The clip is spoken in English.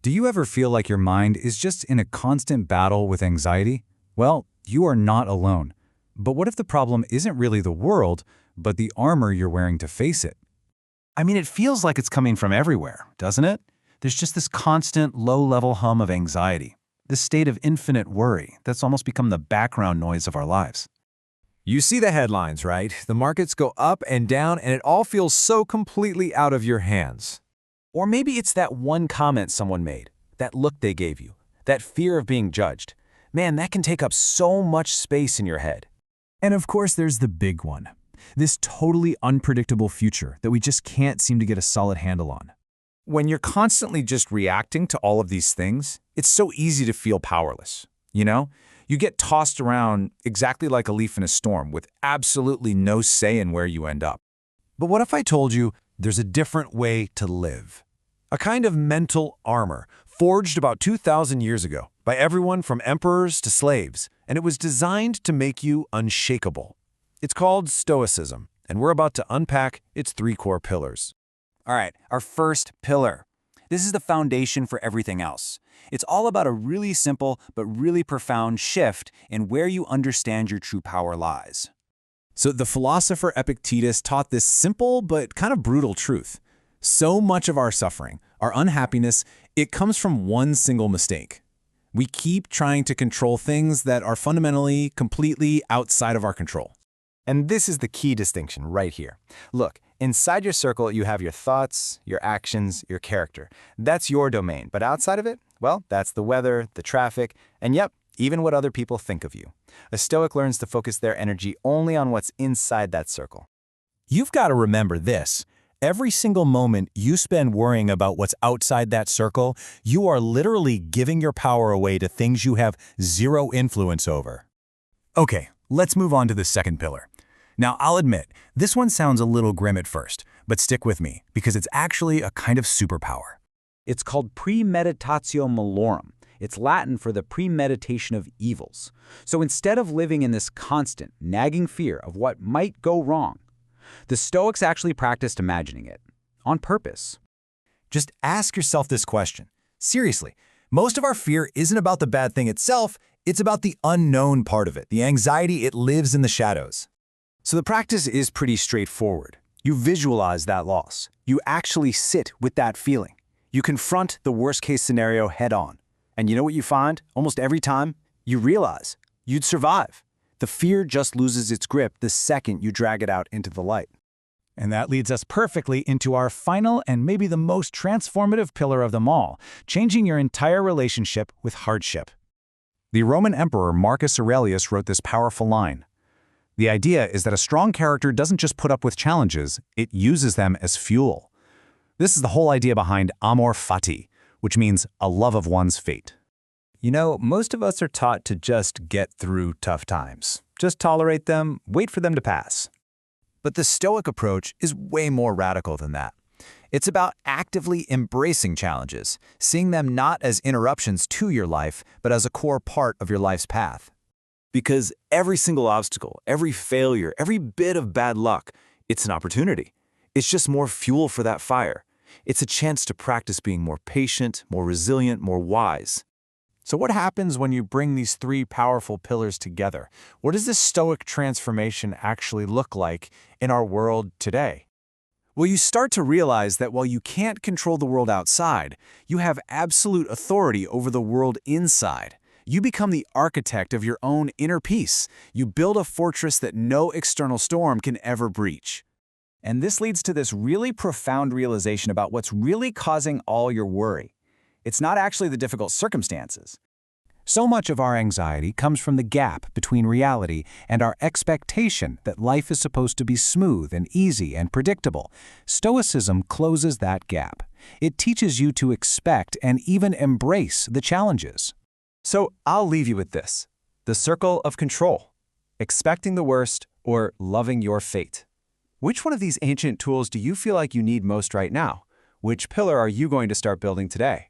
Do you ever feel like your mind is just in a constant battle with anxiety? Well, you are not alone. But what if the problem isn't really the world, but the armor you're wearing to face it? I mean, it feels like it's coming from everywhere, doesn't it? There's just this constant, low-level hum of anxiety, this state of infinite worry that's almost become the background noise of our lives. You see the headlines, right? The markets go up and down, and it all feels so completely out of your hands. Or maybe it's that one comment someone made, that look they gave you, that fear of being judged. Man, that can take up so much space in your head. And of course, there's the big one. This totally unpredictable future that we just can't seem to get a solid handle on. When you're constantly just reacting to all of these things, it's so easy to feel powerless, you know? You get tossed around exactly like a leaf in a storm with absolutely no say in where you end up. But what if I told you there's a different way to live? A kind of mental armor forged about 2,000 years ago by everyone from emperors to slaves, and it was designed to make you unshakable. It's called Stoicism, and we're about to unpack its 3 core pillars. All right, our first pillar. This is the foundation for everything else. It's all about a really simple but really profound shift in where you understand your true power lies. So the philosopher Epictetus taught this simple but kind of brutal truth. So much of our suffering, our unhappiness, it comes from one single mistake. We keep trying to control things that are fundamentally, completely outside of our control. And this is the key distinction right here. Look, inside your circle, you have your thoughts, your actions, your character. That's your domain. But outside of it, well, that's the weather, the traffic, and yep, even what other people think of you. A Stoic learns to focus their energy only on what's inside that circle. You've got to remember this. Every single moment you spend worrying about what's outside that circle, you are literally giving your power away to things you have zero influence over. Okay, let's move on to the second pillar. Now, I'll admit, this one sounds a little grim at first, but stick with me, because it's actually a kind of superpower. It's called premeditatio malorum. It's Latin for the premeditation of evils. So instead of living in this constant, nagging fear of what might go wrong, the Stoics actually practiced imagining it, on purpose. Just ask yourself this question. Seriously, most of our fear isn't about the bad thing itself, it's about the unknown part of it, the anxiety it lives in the shadows. So the practice is pretty straightforward. You visualize that loss. You actually sit with that feeling. You confront the worst-case scenario head-on. And you know what you find? Almost every time, you realize you'd survive. The fear just loses its grip the second you drag it out into the light. And that leads us perfectly into our final and maybe the most transformative pillar of them all, changing your entire relationship with hardship. The Roman Emperor Marcus Aurelius wrote this powerful line. The idea is that a strong character doesn't just put up with challenges, it uses them as fuel. This is the whole idea behind Amor Fati, which means a love of one's fate. You know, most of us are taught to just get through tough times. Just tolerate them, wait for them to pass. But the Stoic approach is way more radical than that. It's about actively embracing challenges, seeing them not as interruptions to your life, but as a core part of your life's path. Because every single obstacle, every failure, every bit of bad luck, it's an opportunity. It's just more fuel for that fire. It's a chance to practice being more patient, more resilient, more wise. So what happens when you bring these 3 powerful pillars together? What does this Stoic transformation actually look like in our world today? Well, you start to realize that while you can't control the world outside, you have absolute authority over the world inside. You become the architect of your own inner peace. You build a fortress that no external storm can ever breach. And this leads to this really profound realization about what's really causing all your worry. It's not actually the difficult circumstances. So much of our anxiety comes from the gap between reality and our expectation that life is supposed to be smooth and easy and predictable. Stoicism closes that gap. It teaches you to expect and even embrace the challenges. So I'll leave you with this. The circle of control. Expecting the worst or loving your fate. Which one of these ancient tools do you feel like you need most right now? Which pillar are you going to start building today?